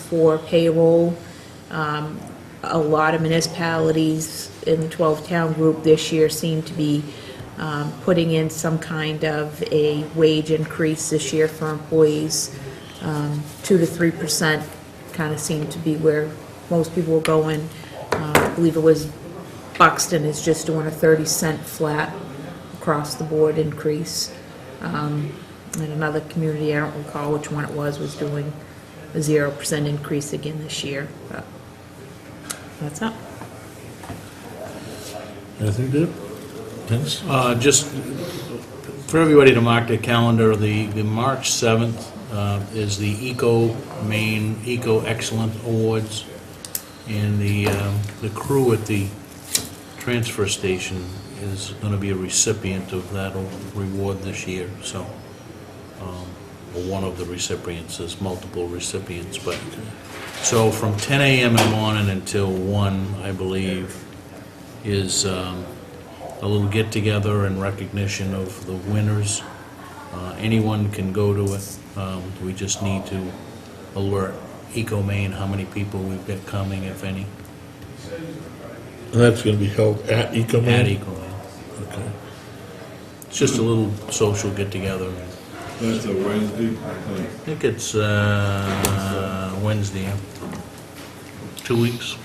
for payroll. A lot of municipalities in the 12-town group this year seem to be putting in some kind of a wage increase this year for employees. 2 to 3% kind of seemed to be where most people were going. I believe it was Buxton is just doing a 30-cent flat across the board increase. And another community, I don't recall which one it was doing a 0% increase again this year. But that's up. Anything to do? Dennis? Just for everybody to mark their calendar, the March 7th is the Maine Eco Excellent Awards, and the crew at the transfer station is going to be a recipient of that reward this year. So, or one of the recipients. There's multiple recipients, but so from 10 a.m. in the morning until 1, I believe, is a little get-together in recognition of the winners. Anyone can go to it. We just need to alert Eco Maine how many people we've got coming, if any. And that's going to be held at Eco Maine? At Eco Maine. Okay. It's just a little social get-together. That's a Wednesday, I I think it's Wednesday, 2 weeks.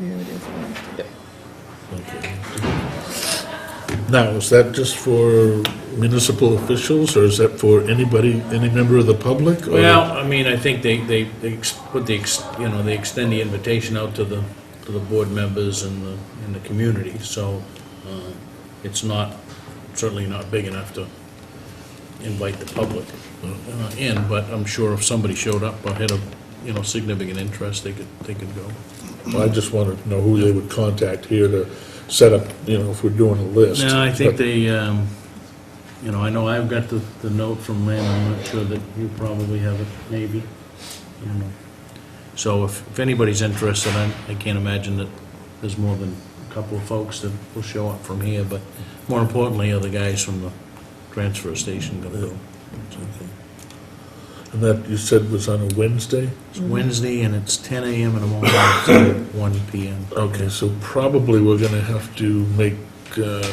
Yeah, it is. Okay. Now, is that just for municipal officials, or is that for anybody, any member of the public? or- Well, I mean, I think they they extend the invitation out to the board members and the community, so it's certainly not big enough to invite the public in, but I'm sure if somebody showed up or had a, significant interest, they could go. Well, I just wanted to know who they would contact here to set up, if we're doing a list. No, I think But- they, I know I've got the note from Lynn, I'm not sure that you probably have it, maybe. So if anybody's interested, I can't imagine that there's more than a couple of folks that will show up from here, but more importantly, are the guys from the transfer station gonna go. And that, you said, was on a Wednesday? It's Wednesday, and it's 10 a.m. in the morning to 1 p.m. Okay, so probably we're gonna have to make an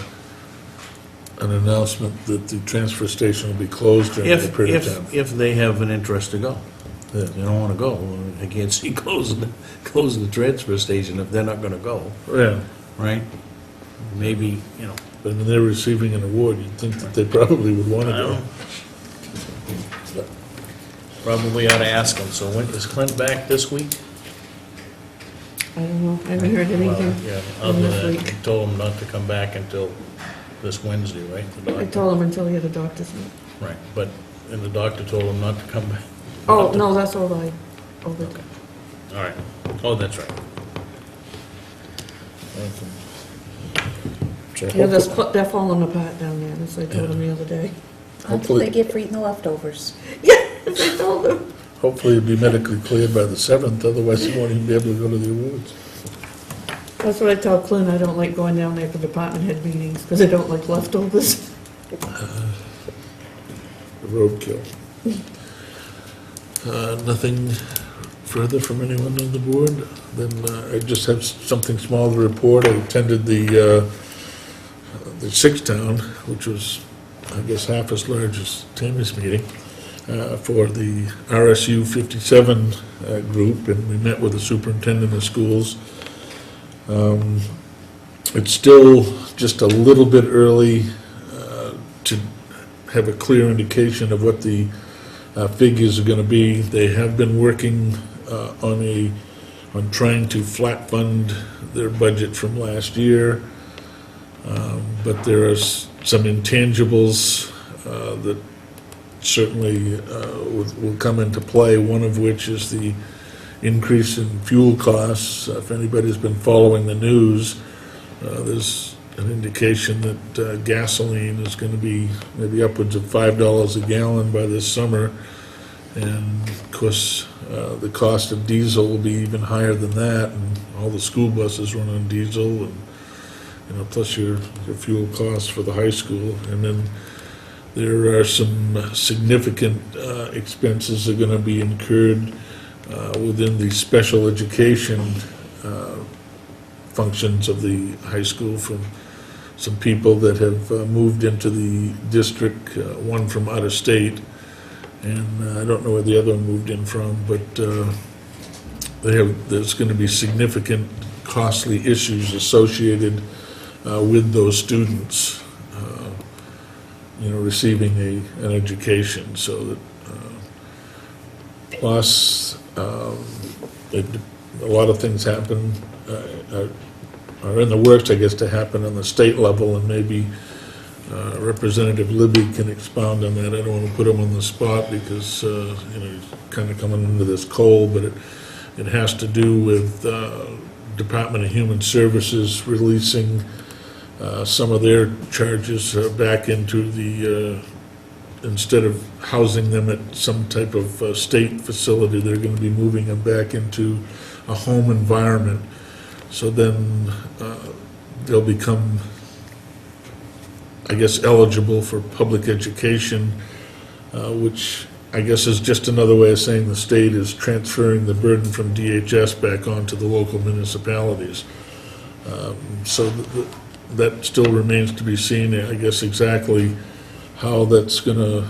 announcement that the transfer station will be closed during the period of time. If they have an interest to go. Yeah. If they don't wanna go, I can't see closing the transfer station if they're not gonna go, Yeah, right? Maybe, but when they're receiving an award, you'd think that they probably would wanna I go. don't- probably ought to ask them. So when, is Clint back this week? I don't know, I haven't heard anything. Yeah, from other this than, week. he told him not to come back until this Wednesday, right? The I doctor? told him until he had a doctor's note. Right, but, and the doctor told him not to come back. Oh, Not to- no, that's all I, over. Okay. All right. Oh, that's right. So Yeah, they're falling apart down there, as I told him the other day. Until Hopefully- they get for eating the leftovers. Yeah, I told him. Hopefully it'll be medically cleared by the 7th, otherwise you won't even be able to go to the awards. That's what I tell Clint, I don't like going down there for department head meetings, because I don't like leftovers. Roadkill. Nothing further from anyone on the board? Then I just have something small to report. I attended the Sixth Town, which was, I guess, half as large as Tammy's meeting, for the RSU 57 group, and we met with the superintendent of schools. It's still just a little bit early to have a clear indication of what the figures are going to be. They have been working on trying to flat fund their budget from last year, but there are some intangibles that certainly will come into play, one of which is the increase in fuel costs. If anybody's been following the news, there's an indication that gasoline is going to be maybe upwards of $5 a gallon by this summer, and of course the cost of diesel will be even higher than that, and all the school buses run on diesel, and plus your fuel costs for the high school, and then There are some significant expenses that are going to be incurred within the special education functions of the high school from some people that have moved into the district, one from out of state, and I don't know where the other one moved in from, but there's going to be significant costly issues associated with those students, receiving an education. So that, plus, a lot of things happen, are in the works, I guess, to happen on the state level, and maybe Representative Libby can expound on that. I don't want to put him on the spot because, he's kind of coming into this cold, but it has to do with Department of Human Services releasing some of their charges back into the, instead of housing them at some type of state facility, they're going to be moving them back into a home environment. So then they'll become, I guess, eligible for public education, which I guess is just another way of saying the state is transferring the burden from DHS back onto the local municipalities. So that still remains to be seen, I guess, exactly how that's going to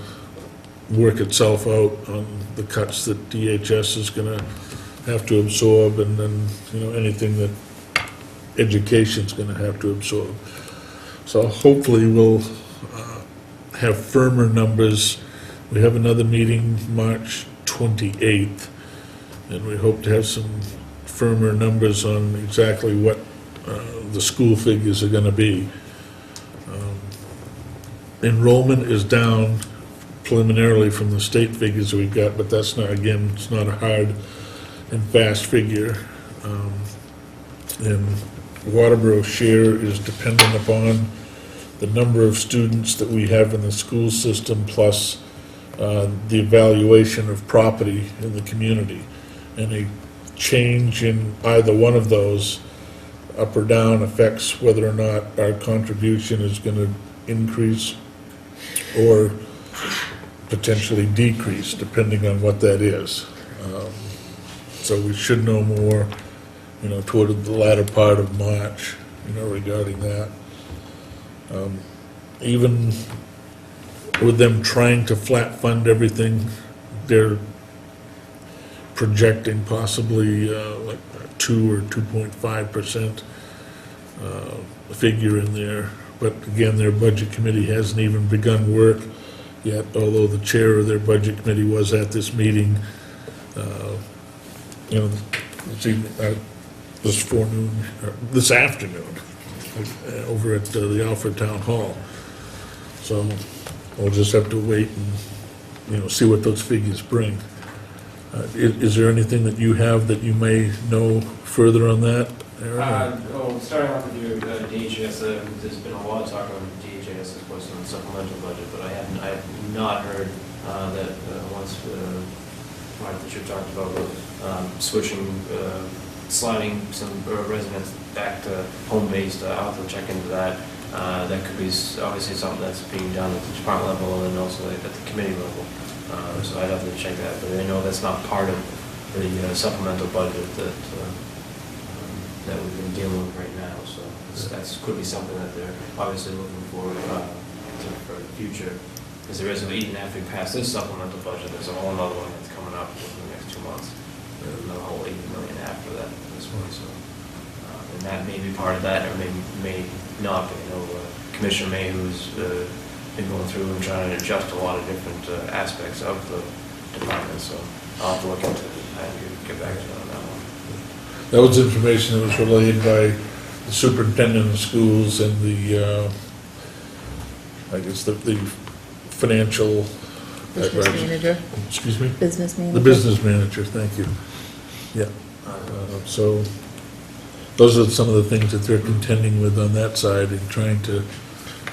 work itself out on the cuts that DHS is going to have to absorb, and then, anything that education's going to have to absorb. So hopefully we'll have firmer numbers. We have another meeting March 28th, and we hope to have some firmer numbers on exactly what the school figures are going to be. Enrollment is down preliminarily from the state figures we've got, but that's not, again, it's not a hard and fast figure. And Waterboro's share is dependent upon the number of students that we have in the school system, plus the evaluation of property in the community. And a change in either one of those, up or down, affects whether or not our contribution is going to increase or potentially decrease, depending on what that is. So we should know more, toward the latter part of March, regarding that. Even with them trying to flat fund everything, they're projecting possibly like 2 or 2.5% figure in there. But again, their budget committee hasn't even begun work yet, although the chair of their budget committee was at this meeting, this afternoon, over at the Alfred Town Hall. So we'll just have to wait and, see what those figures bring. Is there anything that you have that you may know further on that, Aaron? Starting off with your DHS, there's been a lot of talk about DHS as opposed to the supplemental budget, but I have not heard that once Mark Bishop talked about switching, sliding some residents back to home-based. I'll have to check into that. That could be obviously something that's being done at the department level and also at the committee level. So I'd have to check that, but I know that's not part of the supplemental budget that we've been dealing with right now. So that could be something that they're obviously looking for the future. Because there is, even after we pass this supplemental budget, there's a whole another one that's coming up within the next 2 months. There's another whole $80 million after that, this one. So, and that may be part of that, or may not. Commissioner May, who's been going through and trying to adjust a lot of different aspects of the department. So I'll have to look into it and get back to you on that one. That was information that was relayed by the superintendent of schools and the, I guess, the financial... Business manager. Excuse me? Business manager. The business manager, thank you. Yeah. So those are some of the things that they're contending with on that side and trying to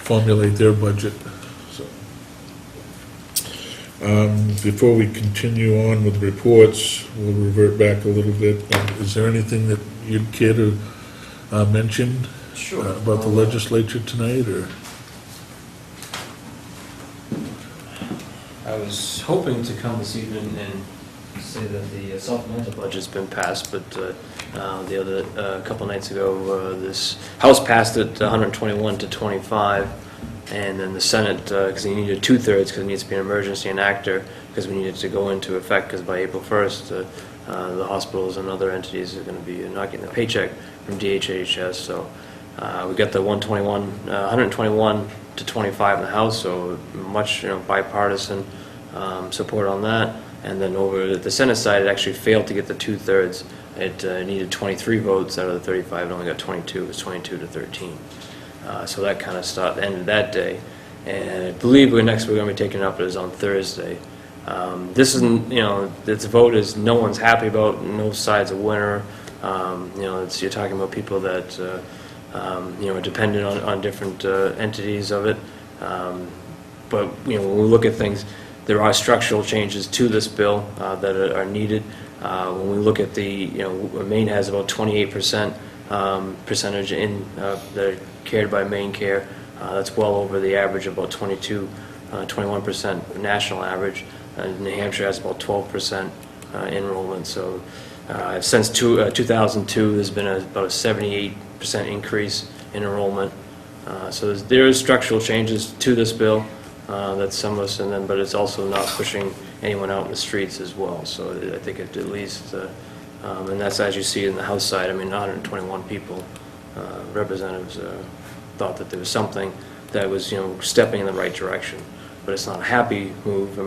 formulate their budget. So, before we continue on with reports, we'll revert back a little bit. Is there anything that you'd care to mention? Sure. About the legislature tonight, or? I was hoping to come this evening and say that the supplemental budget's been passed, but a couple nights ago, this House passed it 121 to 25, and then the Senate, because they needed 2/3, because it needs to be an emergency enactor, because we needed to go into effect, because by April 1st, the hospitals and other entities are going to be not getting a paycheck from DHHS, so we got the 121 to 25 in the House, so much bipartisan support on that. And then over at the Senate side, it actually failed to get the 2/3. It needed 23 votes out of the 35. It only got 22. It was 22 to 13. So that kind of ended that day. And I believe we're going to be taking it up is on Thursday. This isn't, this vote is no one's happy about. No side's a winner. You're talking about people that are dependent on different entities of it. But when we look at things, there are structural changes to this bill that are needed. When we look at Maine has about 28% percentage that are cared by Maine Care. That's well over the average of about 21% national average. New Hampshire has about 12% enrollment. So since 2002, there's been about a 78% increase in enrollment. So there is structural changes to this bill. That's some of us, but it's also not pushing anyone out in the streets as well. So I think at least, and that's as you see in the House side. 121 people, representatives, thought that there was something that was, stepping in the right direction. But it's not a happy move.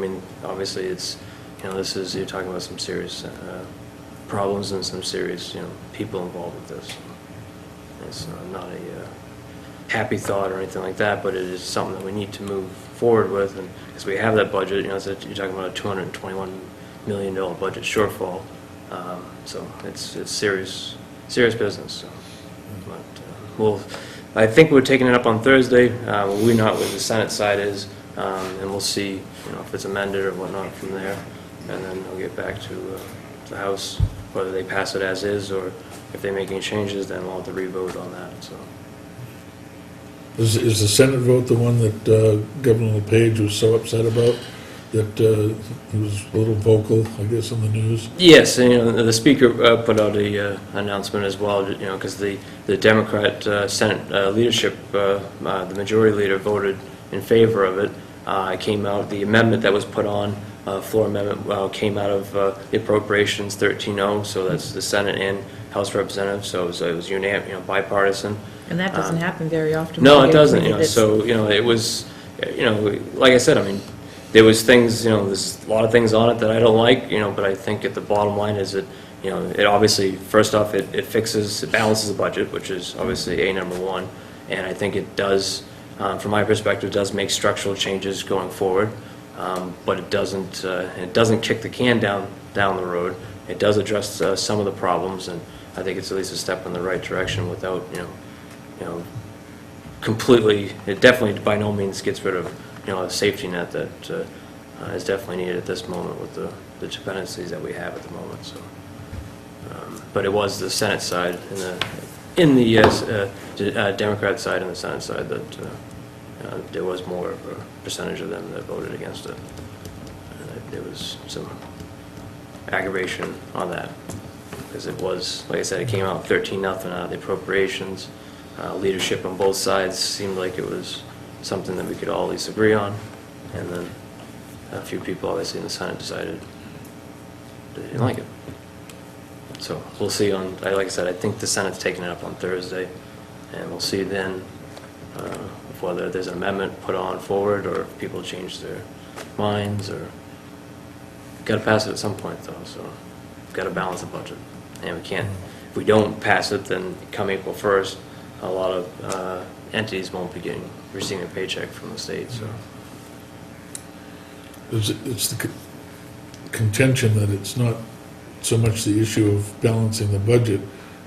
Obviously, it's, you're talking about some serious problems and some serious, people involved with this. It's not a happy thought or anything like that, but it is something that we need to move forward with, and because we have that budget, you're talking about a $221 million budget shortfall, so it's serious business. So, but I think we're taking it up on Thursday. We're not where the Senate side is, and we'll see, if it's amended or whatnot from there, and then we'll get back to the House, whether they pass it as is or if they make any changes, then we'll have to re-vote on that. So. Is the Senate vote the one that Governor LePage was so upset about, that he was a little vocal, I guess, in the news? Yes, and the Speaker put out a announcement as well, because the Democrat Senate leadership, the majority leader voted in favor of it. It came out, the amendment that was put on, floor amendment, came out of the appropriations 13-0, so that's the Senate and House Representatives, so it was unanimous, bipartisan. And that doesn't happen very often. No, it doesn't. So it was, like I said, there was things, there's a lot of things on it that I don't like, but I think at the bottom line is that, it obviously, first off, it balances the budget, which is obviously number one, and I think it does, from my perspective, does make structural changes going forward, but it doesn't kick the can down the road. It does address some of the problems, and I think it's at least a step in the right direction without, completely, it definitely by no means gets rid of, a safety net that is definitely needed at this moment with the dependencies that we have at the moment. So, but it was the Senate side and the Democrat side and the Senate side that there was more of a percentage of them that voted against it. There was some aggravation on that because it was, like I said, it came out 13-0 out of the appropriations. Leadership on both sides seemed like it was something that we could all at least agree on, and then a few people obviously in the Senate decided they didn't like it. So we'll see on, like I said, I think the Senate's taking it up on Thursday, and we'll see then whether there's an amendment put on forward or if people change their minds, or got to pass it at some point though, so got to balance the budget, and we can't, if we don't pass it, then come April 1st, a lot of entities won't be receiving a paycheck from the state. So It's the contention that it's not so much the issue of balancing the budget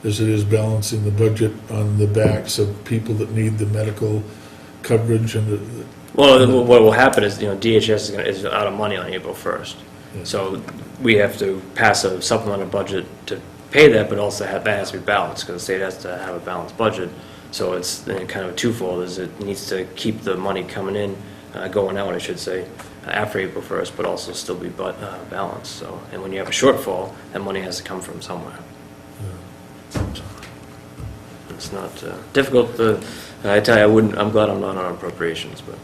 as it is balancing the budget on the backs of people that need the medical coverage and well, what will happen is, DHS is out of money on April 1st. Yeah. So we have to pass a supplemental budget to pay that, but also that has to be balanced because the state has to have a balanced budget. So it's kind of a twofold, is it needs to keep the money coming in, going out, I should say, after April 1st, but also still be balanced. So, and when you have a shortfall, that money has to come from somewhere. So, it's not difficult. I tell you, I'm glad I'm not on appropriations, but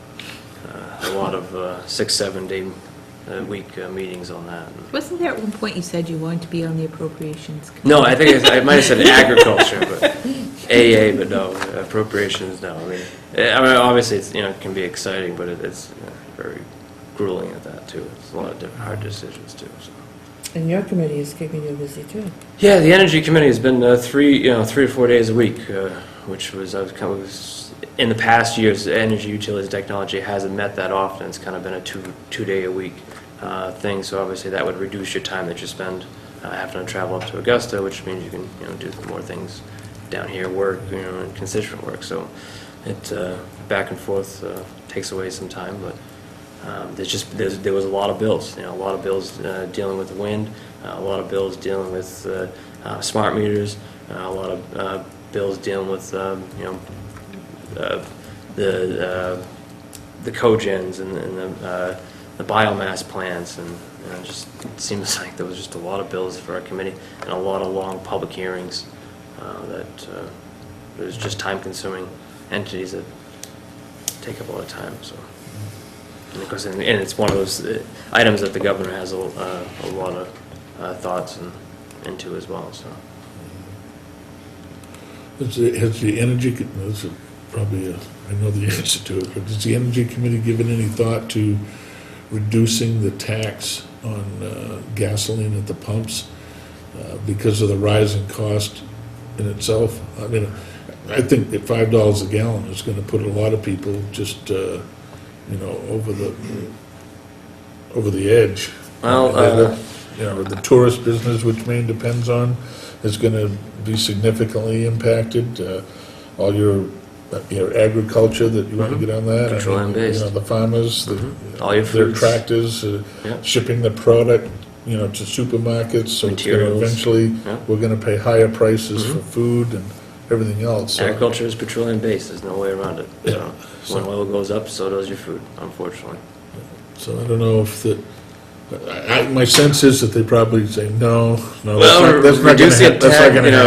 a lot of 6-7 day week meetings on that. Wasn't there at one point you said you wanted to be on the appropriations committee? No, I think I might have said agriculture, but AA, but no, appropriations, no. I mean, obviously, it's, it can be exciting, but it's very grueling at that, too. It's a lot of different hard decisions, too, so. And your committee is keeping you busy, too. Yeah, the Energy Committee has been 3 to 4 days a week, which was in the past years, Energy, Utilities, Technology hasn't met that often. It's kind of been a two-day-a-week thing, so obviously that would reduce your time that you spend having to travel up to Augusta, which means you can do more things down here, work, and constituent work. So it back and forth takes away some time, but there was a lot of bills, a lot of bills dealing with the wind, a lot of bills dealing with smart meters, a lot of bills dealing with the cogens and the biomass plants, and it just seems like there was just a lot of bills for our committee and a lot of long public hearings that it was just time-consuming entities that take up a lot of time. So, and of course, and it's one of those items that the governor has a lot of thoughts into as well. So, Has the energy, this is probably, I know the answer to it, but has the Energy Committee given any thought to reducing the tax on gasoline at the pumps because of the rising cost in itself? I mean, I think that $5 a gallon is going to put a lot of people just, over the edge. well, The tourist business, which Maine depends on, is going to be significantly impacted. All your agriculture that you want to get on that. Petroleum-based. The farmers, all your their fruits. tractors, Yeah. shipping the product, to supermarkets. So it's going to Materials. eventually, Yeah. we're going to pay higher prices for food and everything else. So- Agriculture is petroleum-based. There's no way around it. Yeah. So when oil goes up, so does your food, unfortunately. So I don't know if my sense is that they probably say, no, that's not reducing going to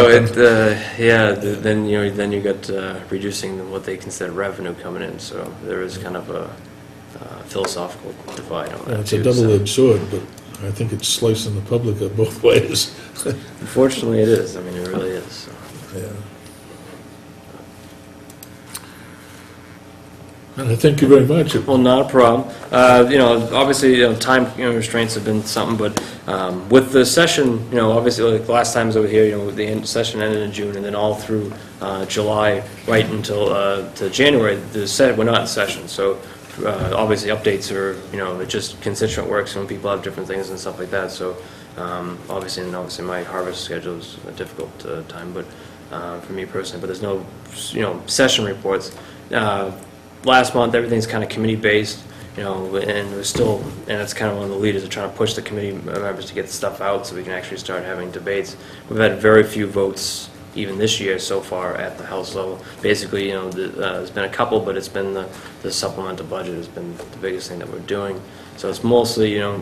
happen. then you got reducing what they consider revenue coming in. So there is kind of a philosophical divide on that It's a too. So double-edged sword, but I think it's slicing the public up both ways. unfortunately, it is. I mean, it really is. So. Yeah. And I thank you very much. Well, not a problem. Obviously, time restraints have been something, but with the session, obviously, like the last time I was over here, the session ended in June, and then all through July, right until to January, we're not in session. So obviously, updates are, it's just constituent work, so when people have different things and stuff like that. So obviously my harvest schedule is a difficult time, but for me personally, but there's no, session reports. Last month, everything's kind of committee-based, and we're still, and it's kind of one of the leaders of trying to push the committee members to get the stuff out so we can actually start having debates. We've had very few votes even this year so far at the House level. Basically, there's been a couple, but it's been the supplemental budget has been the biggest thing that we're doing. So it's mostly, a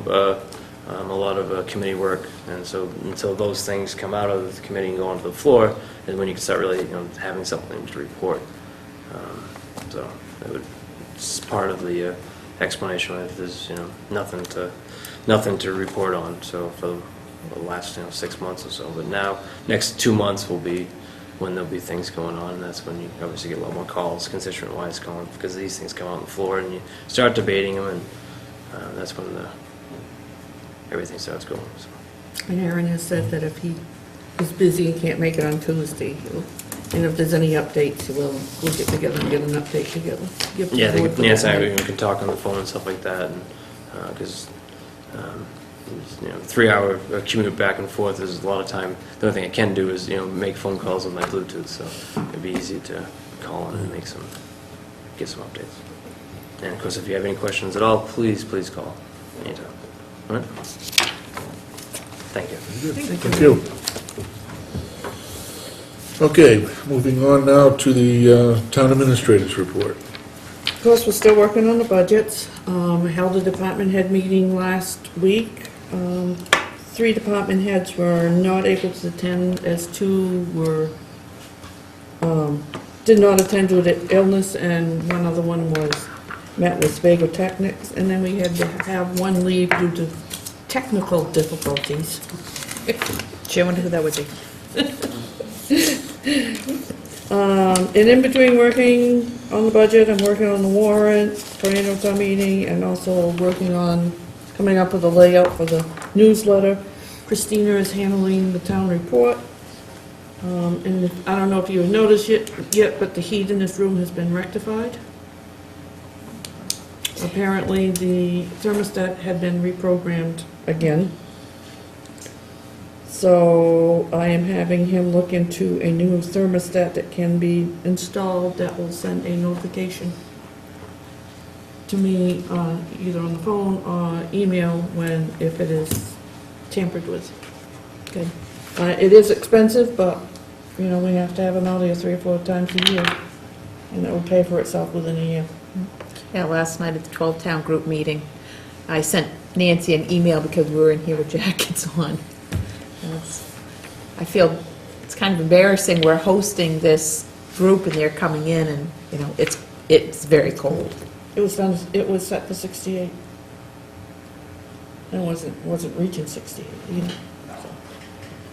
lot of committee work, and so until those things come out of the committee and go onto the floor is when you can start really, having something to report. So it's part of the explanation if there's nothing to report on. So for the last 6 months or so, but now next 2 months will be when there'll be things going on, and that's when you obviously get a lot more calls constituent-wise going, because these things come out on the floor and you start debating them, and that's when everything starts going. So. And Aaron has said that if he is busy and can't make it on Tuesday, and if there's any updates, we'll get together and get an update together. Yeah, I think Nancy and I can talk on the phone and stuff like that, and because 3-hour commute back and forth is a lot of time. The only thing I can do is make phone calls with my Bluetooth, so it'd be easy to call in and get some updates. And of course, if you have any questions at all, please call anytime. All right. Thank you. Thank you. Okay, moving on now to the town administrator's report. course, we're still working on the budgets. I held a department head meeting last week. 3 department heads were not able to attend, as 2 were, did not attend due to illness, and one other one met with vagotechnics, and then we had to have one leave due to technical difficulties. Gee, I wonder who that would be. And in between working on the budget, I'm working on the warrant for annual town meeting, and also working on coming up with a layout for the newsletter. Christina is handling the town report. And I don't know if you've noticed yet, but the heat in this room has been rectified. Apparently, the thermostat had been reprogrammed again. So I am having him look into a new thermostat that can be installed that will send a notification to me, either on the phone or email if it is tampered with. Okay. It is expensive, but, we have to have them out here 3 or 4 times a year, and it will pay for itself within a year. Yeah, last night at the 12-town group meeting, I sent Nancy an email because we were in here with jackets on. I feel it's kind of embarrassing. We're hosting this group and they're coming in and, it's very cold. It was set to 68. And it wasn't reaching 68 either.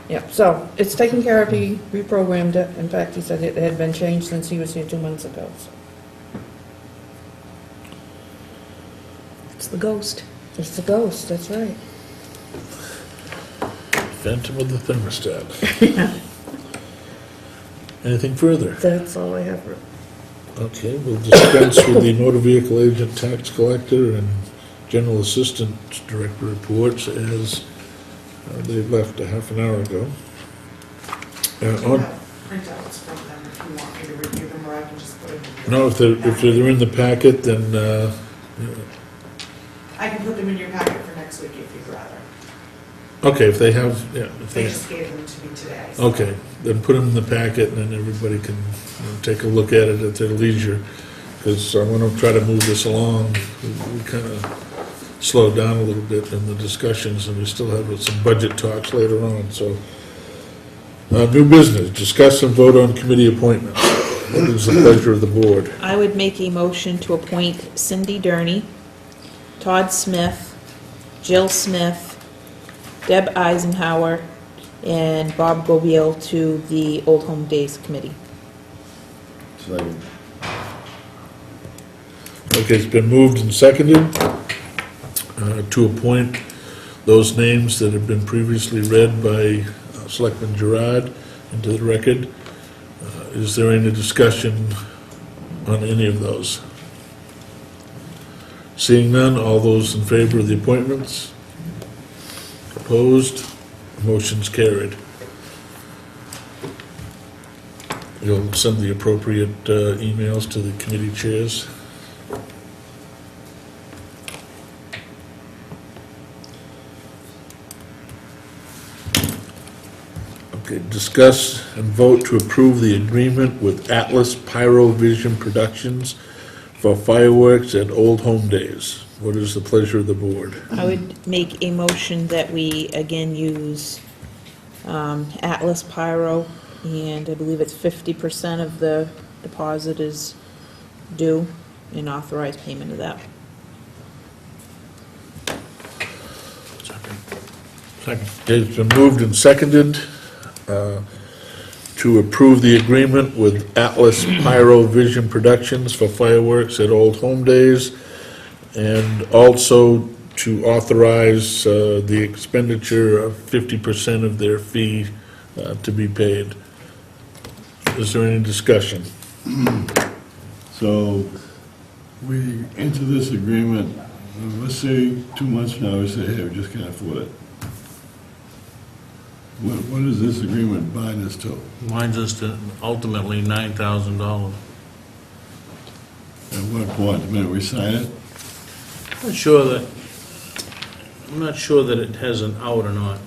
Yeah, so it's taken care of. He reprogrammed it. In fact, he said it had been changed since he was here 2 months ago. So. It's the ghost. It's the ghost, that's right. Phantom of the thermostat. Anything further? That's all I have. Okay, we'll dispense with the motor vehicle agent, tax collector, and general assistant director reports as they left a half an hour ago. Printouts from them if you want me to review them, or I can just put them in. No, if they're in the packet, then, I can put them in your packet for next week if you'd rather. okay, if they have, yeah. If They they, just gave them to me today. So. okay, then put them in the packet, and then everybody can take a look at it at their leisure, because I want to try to move this along. We kind of slowed down a little bit in the discussions, and we still have some budget talks later on, so. New business, discuss and vote on committee appointments. What is the pleasure of the board? I would make a motion to appoint Cindy Durney, Todd Smith, Jill Smith, Deb Eisenhower, and Bob Gobiel to the Old Home Days Committee. Second. Okay, it's been moved and seconded to appoint those names that have been previously read by Selectman Gerard into the record. Is there any discussion on any of those? Seeing none, all those in favor of the appointments? Opposed? Motion's carried. You'll send the appropriate emails to the committee chairs. Okay, discuss and vote to approve the agreement with Atlas Pyro Vision Productions for fireworks at Old Home Days. What is the pleasure of the board? I would make a motion that we again use Atlas Pyro, and I believe it's 50% of the deposit is due, and authorize payment of that. Second. It's been moved and seconded to approve the agreement with Atlas Pyro Vision Productions for fireworks at Old Home Days, and also to authorize the expenditure of 50% of their fee to be paid. Is there any discussion? So, we enter this agreement, let's say 2 months from now, we say, hey, we just can't afford it. What is this agreement bind us to? Mine's just ultimately $9,000. At what point, the minute we sign it? I'm not sure that it has an out or not.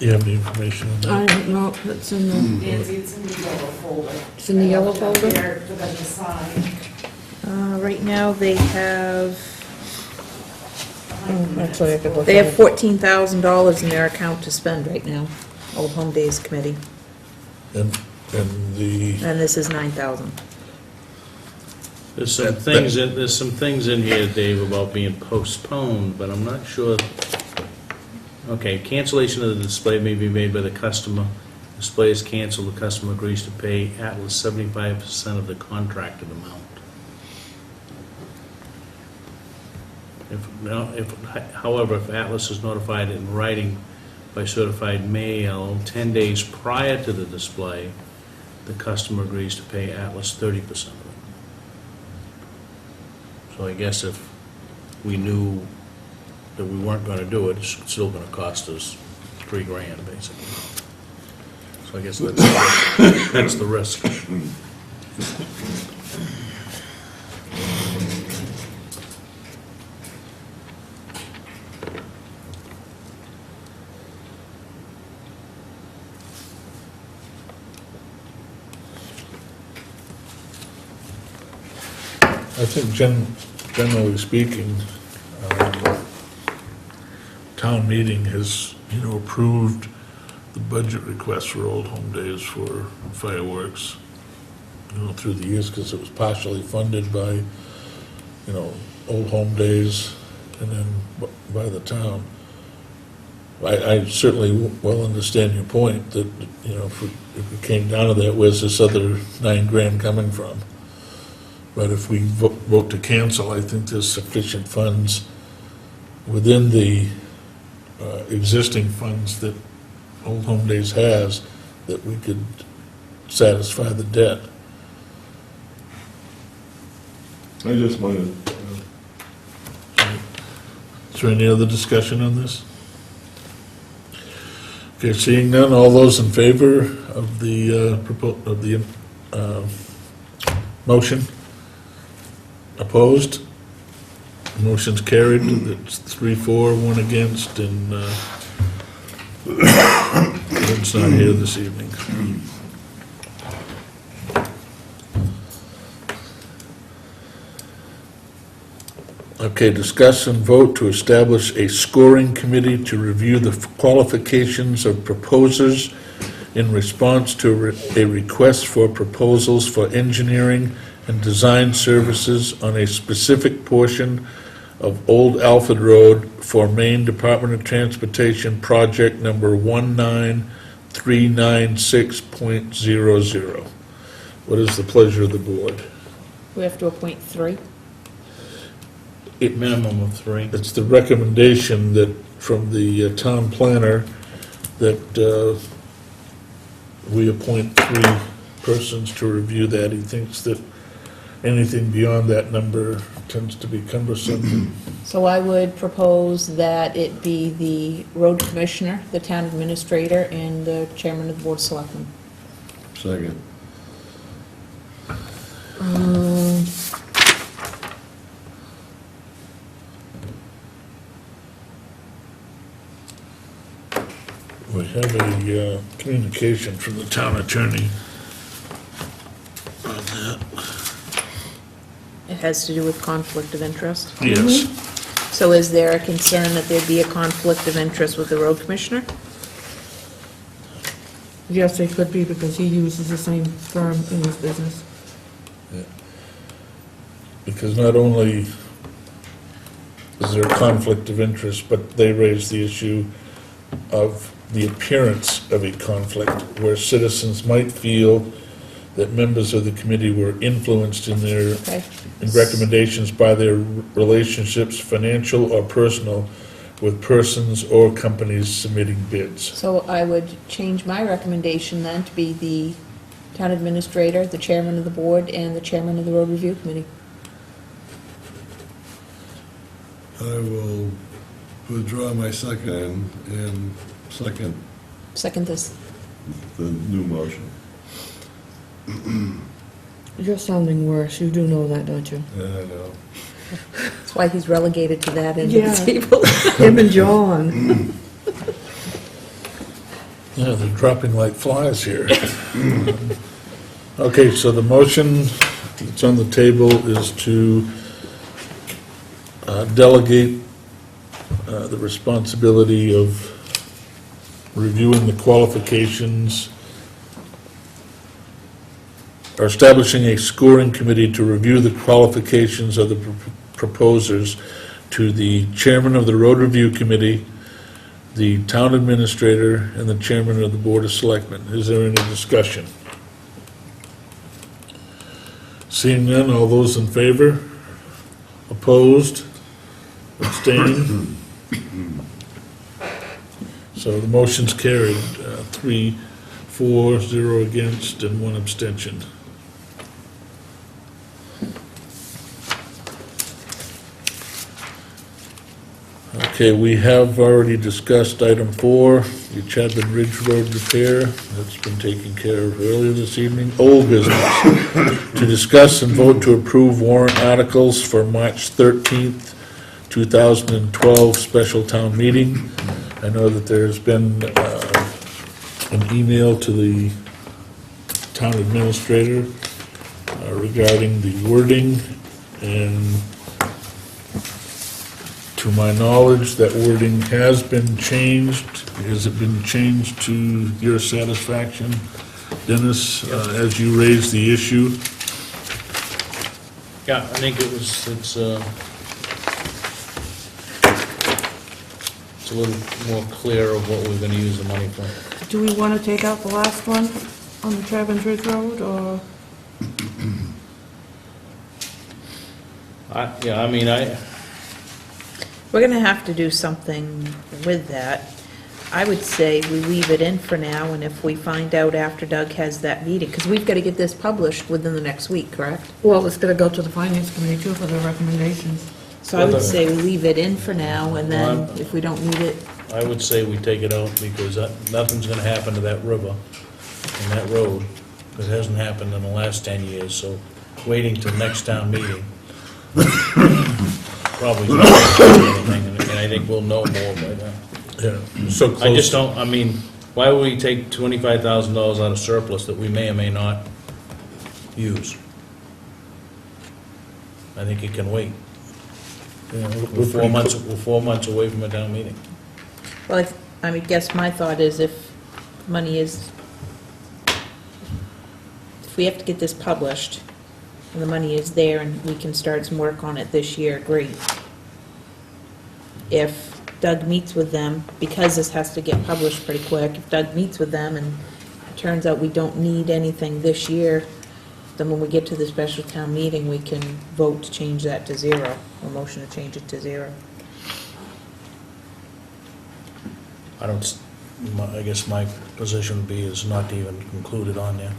You have any information on that? I don't know, it's in the, Nancy, it's in the yellow folder. it's in the yellow folder? There for them to sign. Right now, they have, Oh, actually, I could look they at have it. $14,000 in their account to spend right now, Old Home Days Committee, And the, and this is 9,000. There's some things in here, Dave, about being postponed, but I'm not sure. Okay, cancellation of the display may be made by the customer. Display is canceled, the customer agrees to pay Atlas 75% of the contracted amount. However, if Atlas is notified in writing by certified mail 10 days prior to the display, the customer agrees to pay Atlas 30% of it. So I guess if we knew that we weren't gonna do it, it's still gonna cost us $3,000, basically. So I guess that's the risk. I think generally speaking, town meeting has, approved the budget request for Old Home Days for fireworks, through the years, because it was partially funded by, Old Home Days and then by the town. I certainly well understand your point that, if it came down to that, where's this other $9,000 coming from? But if we vote to cancel, I think there's sufficient funds within the existing funds that Old Home Days has that we could satisfy the debt. I just wanted, Is there any other discussion on this? Okay, seeing none, all those in favor of the motion? Opposed? Motion's carried. It's 3-4, 1 against, and Ed's not here this evening. Okay, discuss and vote to establish a scoring committee to review the qualifications of proposers in response to a request for proposals for engineering and design services on a specific portion of Old Alfred Road for Maine Department of Transportation project number 19396.00. What is the pleasure of the board? We have to appoint 3. Minimum of 3. It's the recommendation that, from the town planner, that we appoint 3 persons to review that. He thinks that anything beyond that number tends to be cumbersome. So I would propose that it be the road commissioner, the town administrator, and the chairman of the board of selectmen. second. We have a communication from the town attorney on that. It has to do with conflict of interest. Yes. So is there a concern that there'd be a conflict of interest with the road commissioner? Yes, it could be, because he uses the same firm in his business. Because not only is there a conflict of interest, but they raise the issue of the appearance of a conflict, where citizens might feel that members of the committee were influenced in their Okay. recommendations by their relationships, financial or personal, with persons or companies submitting bids. So I would change my recommendation then to be the town administrator, the chairman of the board, and the chairman of the road review committee. I will withdraw my second and second Second this. the new motion. You're sounding worse, you do know that, don't you? Yeah, I know. That's why he's relegated to that end of Yeah. the table. Him and John. Yeah, they're dropping like flies here. Okay, so the motion that's on the table is to delegate the responsibility of reviewing the qualifications, or establishing a scoring committee to review the qualifications of the proposers to the chairman of the road review committee, the town administrator, and the chairman of the board of selectmen. Is there any discussion? Seeing none, all those in favor? Opposed? Abstained? So the motion's carried, 3, 4, 0 against, and 1 abstention. Okay, we have already discussed item 4, the Chadman Ridge Road repair. That's been taken care of earlier this evening. Old business, to discuss and vote to approve warrant articles for March 13th, 2012 special town meeting. I know that there's been an email to the town administrator regarding the wording, and to my knowledge, that wording has been changed. Has it been changed to your satisfaction, Dennis, as you raised the issue? Yeah, I think it's a little more clear of what we're gonna use the money for. Do we want to take out the last one on the Chadman Ridge Road, or? We're gonna have to do something with that. I would say we leave it in for now, and if we find out after Doug has that meeting, because we've got to get this published within the next week, correct? Well, it's gonna go to the finance committee too for their recommendations. So I would say we leave it in for now, and then if we don't need it, I would say we take it out, because nothing's gonna happen to that river and that road. It hasn't happened in the last 10 years, so waiting till next town meeting probably not gonna do anything, and I think we'll know more by then. Yeah, so close. I just don't, why would we take $25,000 out of surplus that we may or may not use? I think it can wait. Yeah, We're 4 months away from a town meeting. well, I guess my thought is if money is, if we have to get this published, and the money is there and we can start some work on it this year, great. If Doug meets with them, because this has to get published pretty quick, if Doug meets with them and it turns out we don't need anything this year, then when we get to the special town meeting, we can vote to change that to 0, or motion to change it to 0. I guess my position would be is not to even include it on there.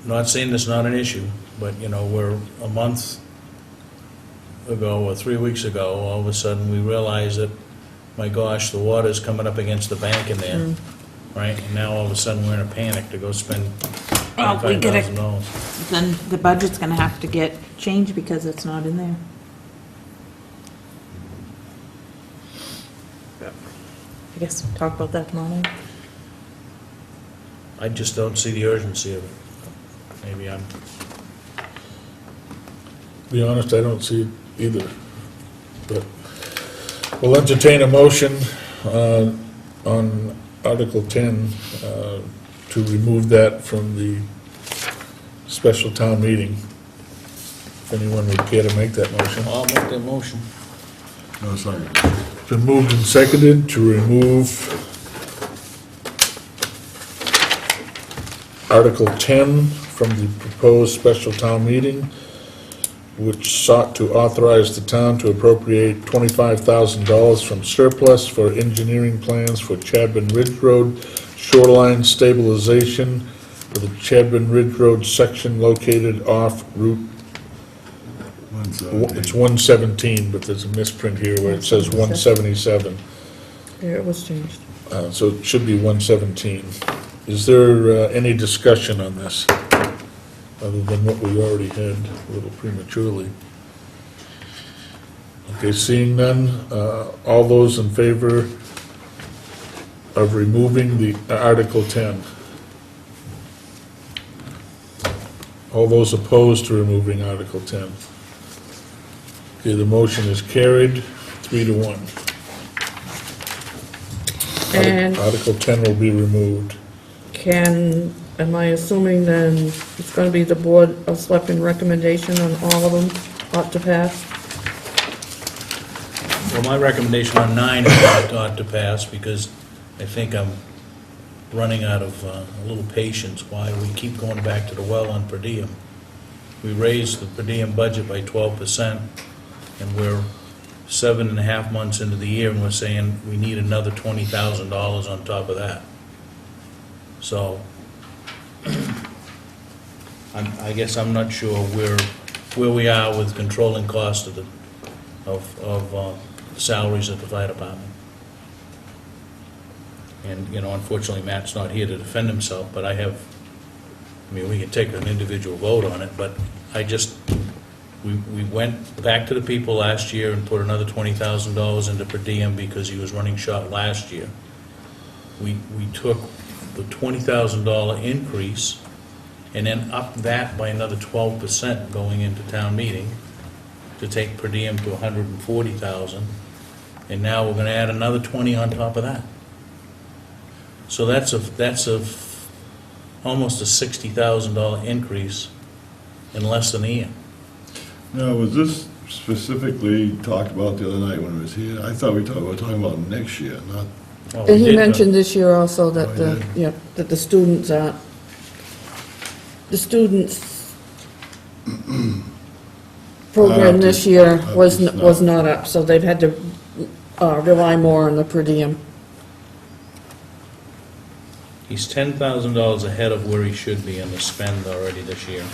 Not saying it's not an issue, but, we're a month ago or 3 weeks ago, all of a sudden we realized that, my gosh, the water's coming up against the bank in there, right? And now all of a sudden we're in a panic to go spend Well, we get it. $25,000. Then the budget's gonna have to get changed because it's not in there. I guess talk about that tomorrow. I just don't see the urgency of it. Maybe I'm, To be honest, I don't see it either. But we'll entertain a motion on Article 10 to remove that from the special town meeting. If anyone would care to make that motion. I'll make that motion. No, sorry. It's been moved and seconded to remove Article 10 from the proposed special town meeting, which sought to authorize the town to appropriate $25,000 from surplus for engineering plans for Chadman Ridge Road shoreline stabilization for the Chadman Ridge Road section located off Route, it's 117, but there's a misprint here where it says 177. Yeah, it was changed. So it should be 117. Is there any discussion on this, other than what we already had a little prematurely? Okay, seeing none, all those in favor of removing the Article 10? All those opposed to removing Article 10? Okay, the motion is carried, 3-1. And Article 10 will be removed. am I assuming then it's gonna be the Board of Selectmen recommendation on all of them ought to pass? Well, my recommendation on 9 is ought to pass, because I think I'm running out of a little patience why we keep going back to the well on per diem. We raised the per diem budget by 12%, and we're 7.5 months into the year, and we're saying we need another $20,000 on top of that. So, I guess I'm not sure where we are with controlling cost of salaries at the fire department. And, unfortunately, Matt's not here to defend himself, but we can take an individual vote on it, but we went back to the people last year and put another $20,000 into per diem because he was running short last year. We took the $20,000 increase and then upped that by another 12% going into town meeting to take per diem to $140,000, and now we're going to add another 20 on top of that. So that's almost a $60,000 increase in less than a year. Now, was this specifically talked about the other night when it was here? I thought we were talking about next year, not, Well, And we he did, mentioned this year also that Oh, he did? that the students aren't, the students' program this year was not up, so they've had to rely more on the per diem. He's $10,000 ahead of where he should be in the spend already this year.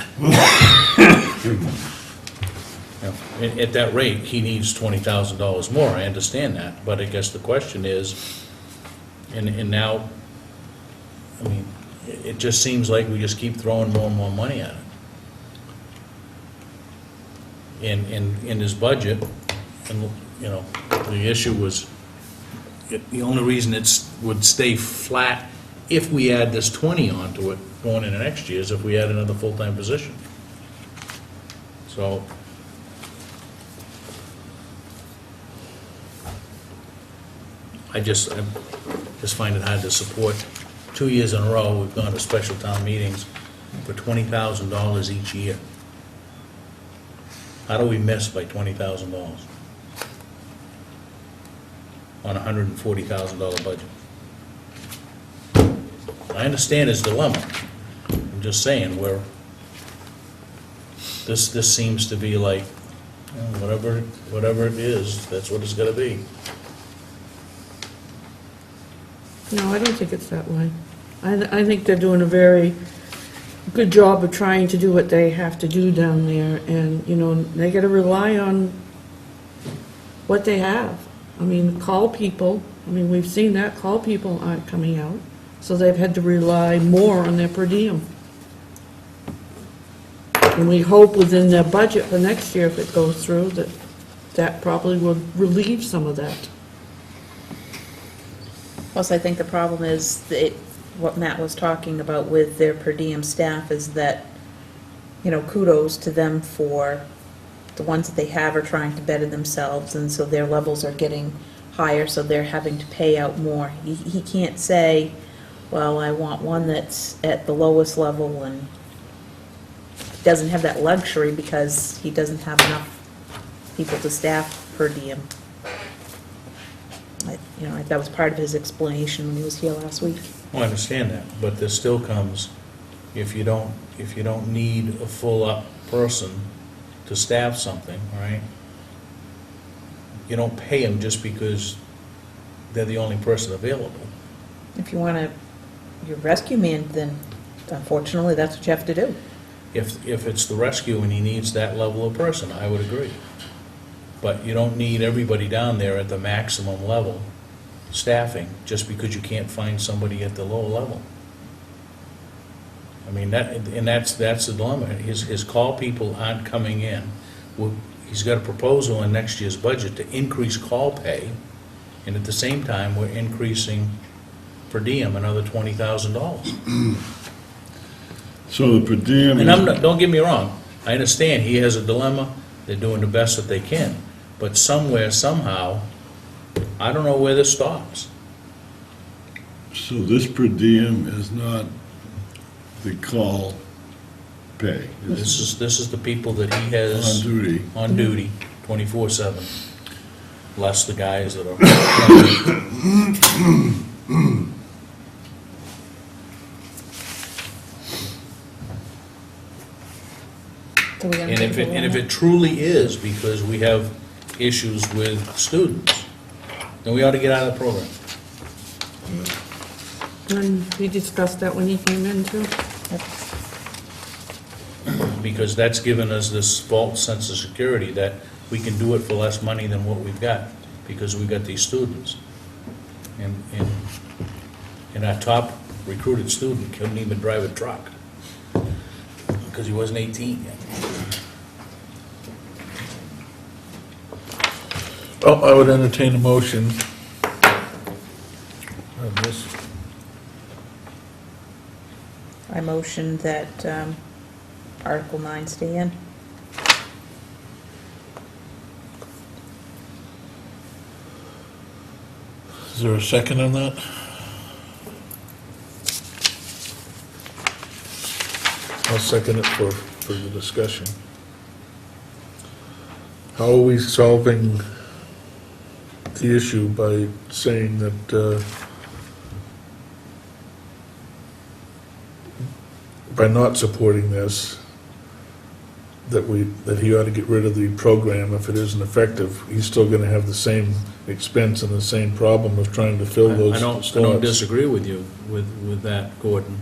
At that rate, he needs $20,000 more, I understand that, but I guess the question is, and now, it just seems like we just keep throwing more and more money at it. In his budget, and, the issue was, the only reason it would stay flat if we add this 20 onto it going into next year is if we add another full-time position. So, I just find it hard to support. 2 years in a row, we've gone to special town meetings for $20,000 each year. How do we miss by $20,000 on a $140,000 budget? I understand his dilemma. I'm just saying, this seems to be like, whatever it is, that's what it's gonna be. No, I don't think it's that way. I think they're doing a very good job of trying to do what they have to do down there, and, they gotta rely on what they have. Call people, we've seen that, call people aren't coming out, so they've had to rely more on their per diem. And we hope within their budget for next year, if it goes through, that probably will relieve some of that. Plus, I think the problem is that what Matt was talking about with their per diem staff is that, kudos to them for the ones that they have are trying to better themselves, and so their levels are getting higher, so they're having to pay out more. He can't say, well, I want one that's at the lowest level, and doesn't have that luxury because he doesn't have enough people to staff per diem. That was part of his explanation when he was here last week. Well, I understand that, but there still comes, if you don't need a full-up person to staff something, right? You don't pay them just because they're the only person available. If you want your rescue man, then unfortunately, that's what you have to do. If it's the rescue and he needs that level of person, I would agree. But you don't need everybody down there at the maximum level staffing just because you can't find somebody at the lower level. That's the dilemma. His call people aren't coming in. he's got a proposal in next year's budget to increase call pay, and at the same time, we're increasing per diem another $20,000. So the per diem And is, don't get me wrong, I understand he has a dilemma, they're doing the best that they can, but somewhere, somehow, I don't know where this stops. so this per diem is not the call pay. This is the people that he On has duty. on duty, 24/7, less the guys that are. So we're gonna And take a if it truly is because we have issues with students, then we ought to get out of the program. And we discussed that when he came in too. Because that's given us this false sense of security that we can do it for less money than what we've got, because we've got these students. And our top recruited student couldn't even drive a truck, because he wasn't 18 yet. Oh, I would entertain a motion on this. I motion that Article 9 stay in. Is there a second on that? I'll second it for the discussion. How are we solving the issue by saying that, by not supporting this, that he ought to get rid of the program if it isn't effective? He's still gonna have the same expense and the same problem of trying to fill those I don't slots. disagree with you with that, Gordon,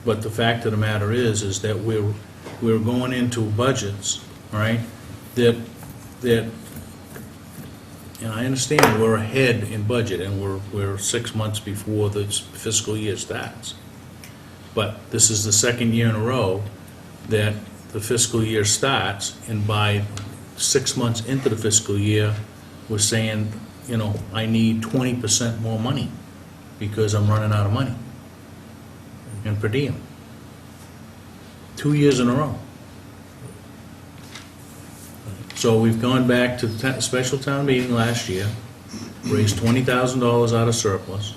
but the fact of the matter is that we're going into budgets, all right, that, and I understand we're ahead in budget, and we're 6 months before the fiscal year starts. But this is the second year in a row that the fiscal year starts, and by 6 months into the fiscal year, we're saying, you know, I need 20% more money because I'm running out of money in per diem. 2 years in a row. So we've gone back to the special town meeting last year, raised $20,000 out of surplus,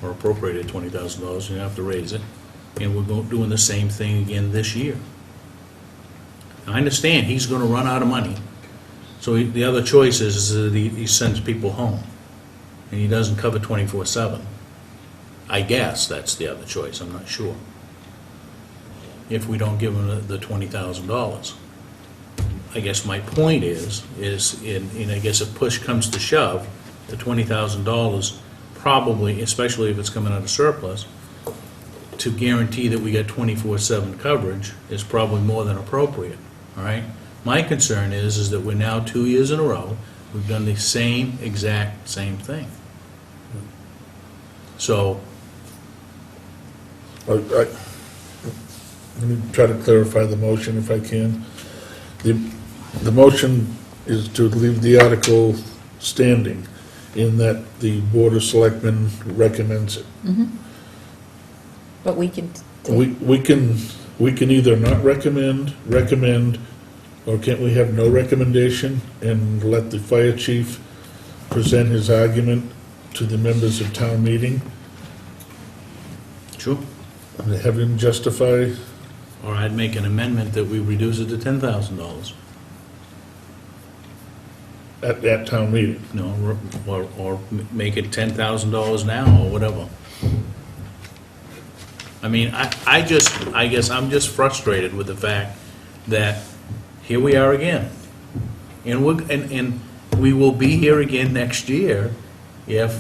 or appropriated $20,000, you have to raise it, and we're doing the same thing again this year. I understand he's gonna run out of money, so the other choice is that he sends people home, and he doesn't cover 24/7. I guess that's the other choice, I'm not sure. If we don't give him the $20,000. I guess my point is I guess if push comes to shove, the $20,000 probably, especially if it's coming out of surplus, to guarantee that we get 24/7 coverage is probably more than appropriate, all right? My concern is that we're now 2 years in a row, we've done the same thing. So, Let me try to clarify the motion if I can. The motion is to leave the article standing in that the Board of Selectmen recommends it. But we can, We can either not recommend, or can't we have no recommendation and let the fire chief present his argument to the members of town meeting sure. and have him justify? Or I'd make an amendment that we reduce it to $10,000. At town meeting? No, or make it $10,000 now, or whatever. I mean, I guess I'm just frustrated with the fact that here we are again. And we will be here again next year if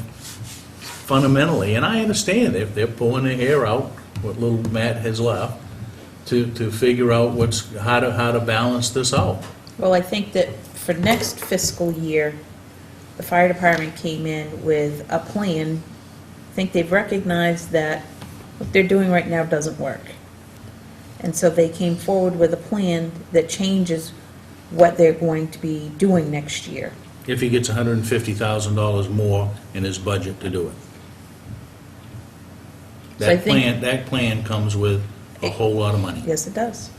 fundamentally, and I understand if they're pulling their hair out, what little Matt has left, to figure out how to balance this out. well, I think that for next fiscal year, the fire department came in with a plan. I think they've recognized that what they're doing right now doesn't work. And so they came forward with a plan that changes what they're going to be doing next year. If he gets $150,000 more in his budget to do it. So I think- That plan comes with a whole lot of money. Yes, it does.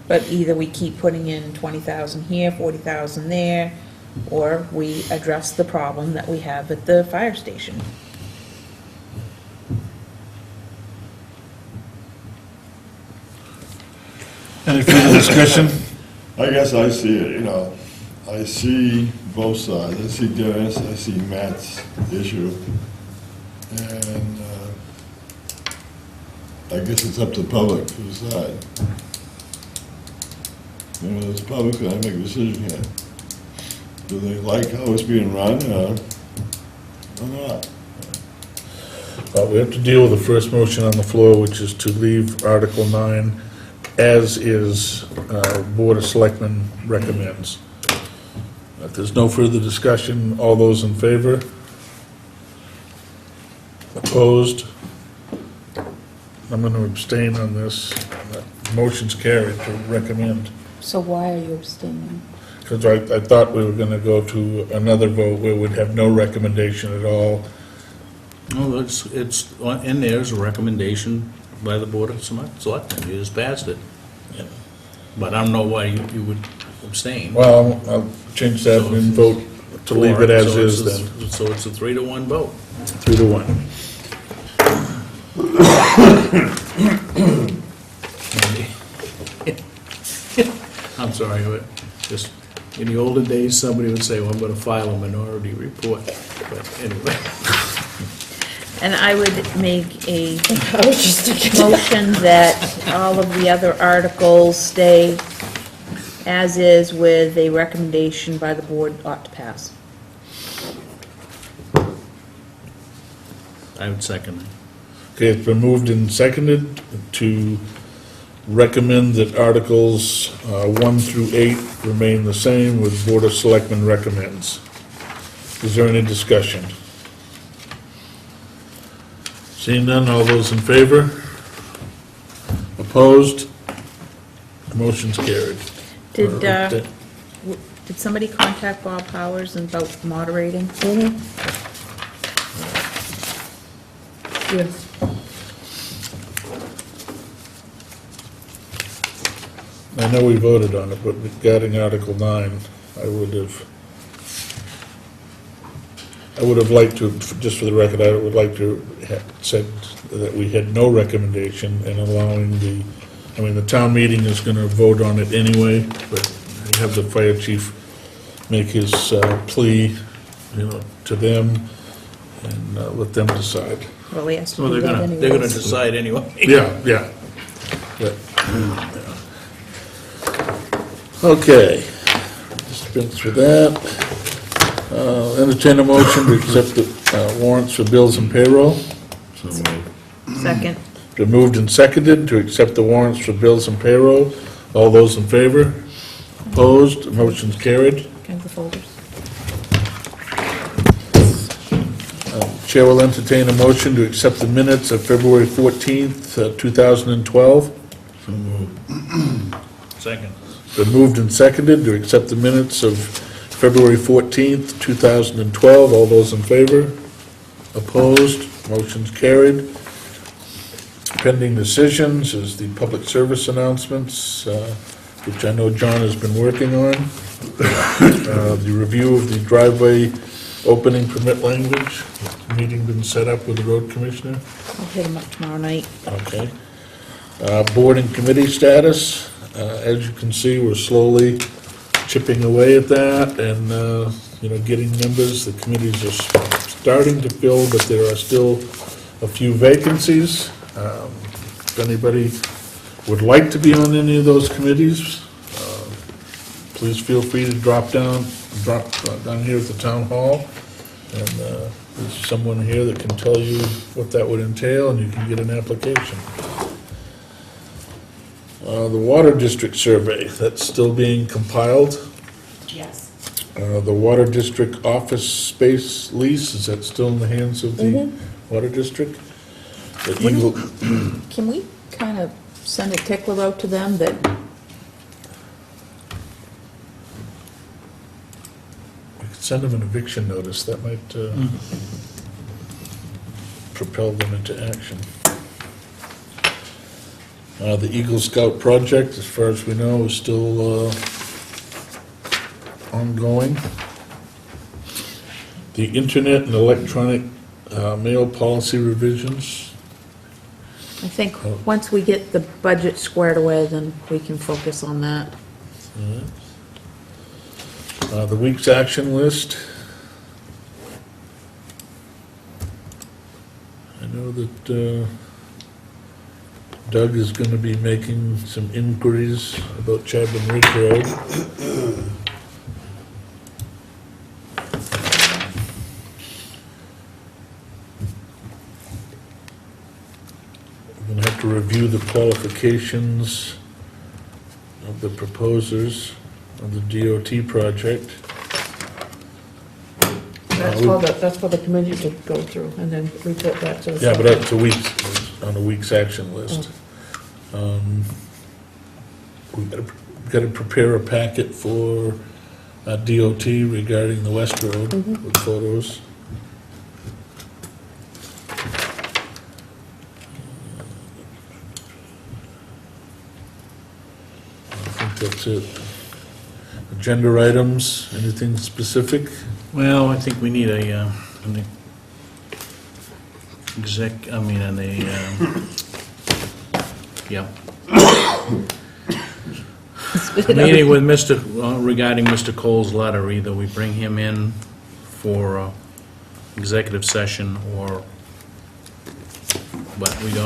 But either we keep putting in 20,000 here, 40,000 there, or we address the problem that we have at the fire station. Any further discussion? I guess I see it, I see both sides. I see Dennis, I see Matt's issue. And I guess it's up to the public to decide. It's public, I make a decision here. Do they like how it's being run, or not? Well, we have to deal with the first motion on the floor, which is to leave Article 9 as is, Board of Selectmen recommends. If there's no further discussion, all those in favor? Opposed? I'm going to abstain on this. Motion's carried to recommend. So why are you abstaining? Because I thought we were going to go to another vote where we'd have no recommendation at all. No, it's in there's a recommendation by the Board of Selectmen. You just passed it. But I don't know why you would abstain. Well, I'll change that and vote to leave it as is then. So it's a 3-to-1 vote. 3-1. I'm sorry, but just, in the olden days, somebody would say, well, I'm gonna file a minority report, but anyway. And I would make a I was just thinking. motion that all of the other articles stay as is with a recommendation by the board ought to pass. I would second it. Okay, it's been moved and seconded to recommend that Articles 1 through 8 remain the same with Board of Selectmen recommends. Is there any discussion? Seeing none, all those in favor? Opposed? Motion's carried. Did somebody contact Bob Powers about moderating? Yes. I know we voted on it, but regarding Article 9, I would have liked to, just for the record, I would like to have said that we had no recommendation in allowing the town meeting is going to vote on it anyway, but you have the fire chief make his plea, to them, and let them decide. Well, he has to Well, do that they're gonna anyways. decide anyway. Yeah. Okay, dispense with that. Entertain a motion to accept the warrants for bills and payroll. So moved. Second. Been moved and seconded to accept the warrants for bills and payroll. All those in favor? Opposed? Motion's carried. Kind of the folders. Chair will entertain a motion to accept the minutes of February 14th, 2012. So moved. Second. Been moved and seconded to accept the minutes of February 14th, 2012. All those in favor? Opposed? Motion's carried. Pending decisions is the public service announcements, which I know John has been working on. The review of the driveway opening permit language, meeting been set up with the road commissioner. I'll hit him up tomorrow night. Okay. Board and committee status, as you can see, we're slowly chipping away at that and, getting members. The committees are starting to fill, but there are still a few vacancies. If anybody would like to be on any of those committees, please feel free to drop down here at the town hall. And there's someone here that can tell you what that would entail, and you can get an application. The Water District Survey, that's still being compiled. Yes. The Water District office space lease, is that still in the hands of the Water District? The Eagle, Can we kind of send a tickler out to them that Send them an eviction notice, that might propel them into action. The Eagle Scout project, as far as we know, is still ongoing. The internet and electronic mail policy revisions. I think once we get the budget squared away, then we can focus on that. The week's action list. I know that Doug is going to be making some inquiries about Chapman Ridge Road. We're going to have to review the qualifications of the proposers of the DOT project. That's for the committee to go through and then report back to the. Yeah, but that's a week's, on a week's action list. We've got to prepare a packet for DOT regarding the West Road with photos. I think that's it. Agenda items, anything specific? Well, I think we need an meeting with Mr., regarding Mr. Cole's letter. Either we bring him in for executive session, or, but we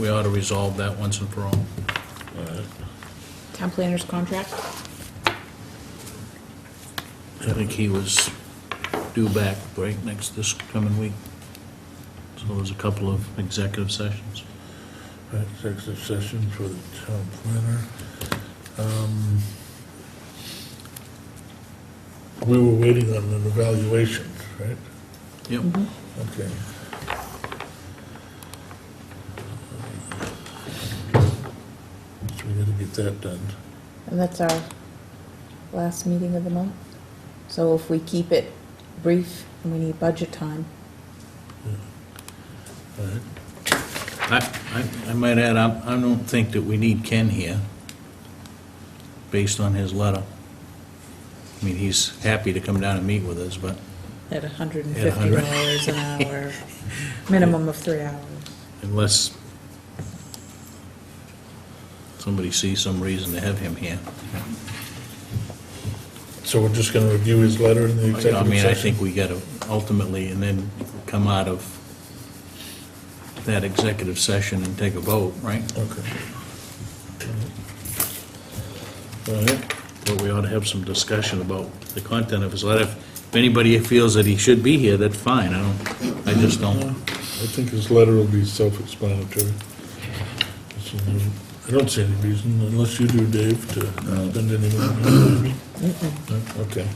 ought to resolve that once and for all. Town planner's contract? I think he was due back right next this coming week. So there's a couple of executive sessions. Right, executive session for the town planner. We were waiting on an evaluation, right? Yep. Okay. So we gotta get that done. And that's our last meeting of the month. So if we keep it brief and we need budget time. All right. I might add, I don't think that we need Ken here, based on his letter. I mean, he's happy to come down and meet with us, but At $150 an hour, minimum of 3 hours. unless somebody sees some reason to have him here. So we're just gonna review his letter in the I executive mean, I session? think we gotta ultimately, and then come out of that executive session and take a vote, right? Okay. All right. But we ought to have some discussion about the content of his letter. If anybody feels that he should be here, that's fine. I just don't. I think his letter will be self-explanatory. I don't see any reason, unless you do, Dave, to spend any more money. No? Okay.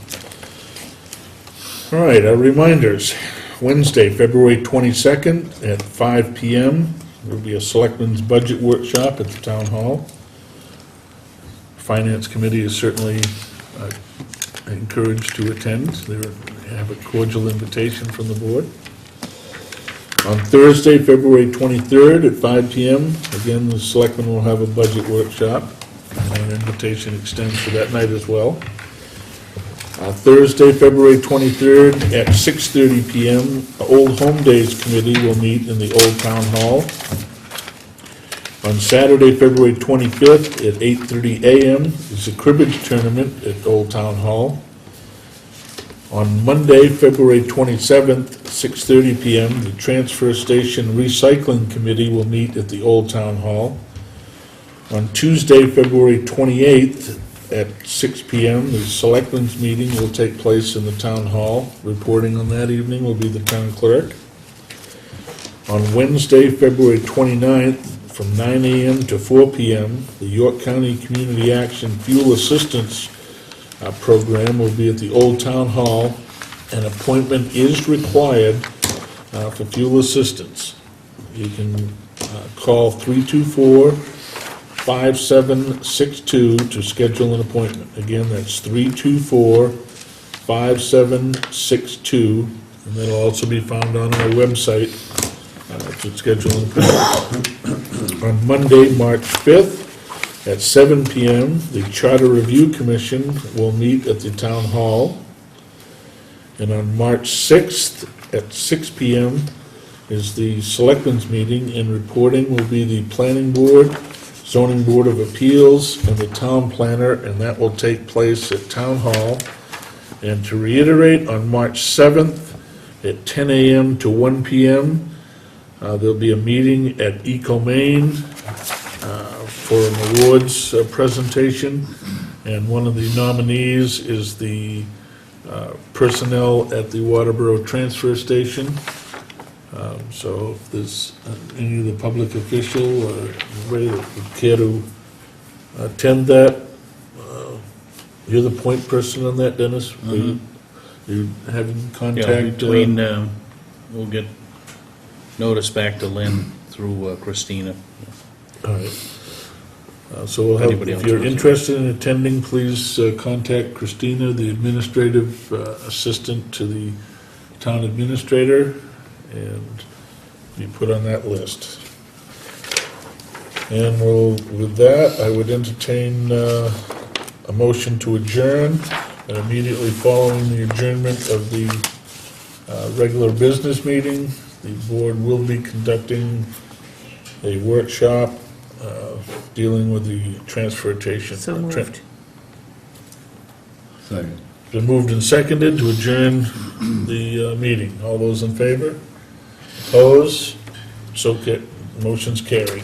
All right, our reminders. Wednesday, February 22nd at 5 PM. There'll be a Selectmen's Budget Workshop at the Town Hall. Finance Committee is certainly encouraged to attend. They have a cordial invitation from the board. On Thursday, February 23rd at 5 PM, again, the Selectmen will have a budget workshop, and an invitation extends for that night as well. Thursday, February 23rd at 6:30 PM, the Old Home Days Committee will meet in the Old Town Hall. On Saturday, February 25th at 8:30 AM is the cribbage tournament at Old Town Hall. On Monday, February 27th, 6:30 PM, the Transfer Station Recycling Committee will meet at the Old Town Hall. On Tuesday, February 28th at 6 PM, the Selectmen's meeting will take place in the Town Hall. Reporting on that evening will be the Town Clerk. On Wednesday, February 29th, from 9 AM to 4 PM, the York County Community Action Fuel Assistance Program will be at the Old Town Hall. An appointment is required for fuel assistance. You can call 324-5762 to schedule an appointment. Again, that's 324-5762. 5762, and that'll also be found on our website for scheduling. On Monday, March 5th, at 7 PM, the Charter Review Commission will meet at the Town Hall. And on March 6th, at 6 PM, is the Selectmen's meeting, and reporting will be the Planning Board, Zoning Board of Appeals, and the Town Planner, and that will take place at Town Hall. And to reiterate, on March 7th, at 10 AM to 1 PM, there'll be a meeting at Eco Maine for an awards presentation, and one of the nominees is the personnel at the Waterboro Transfer Station. So if there's any of the public official or anybody that would care to attend that, you're the point person on that, Dennis? You having Yeah, contact? between, we'll get notice back to Lynn through Christina. All right. So we'll have, Anybody if else you're wants to- interested in attending, please contact Christina, the administrative assistant to the town administrator, and be put on that list. And with that, I would entertain a motion to adjourn, and immediately following the adjournment of the regular business meeting, the board will be conducting a workshop dealing with the transportation. So moved. Second. Been moved and seconded to adjourn the meeting. All those in favor? Opposed? So motion's carried.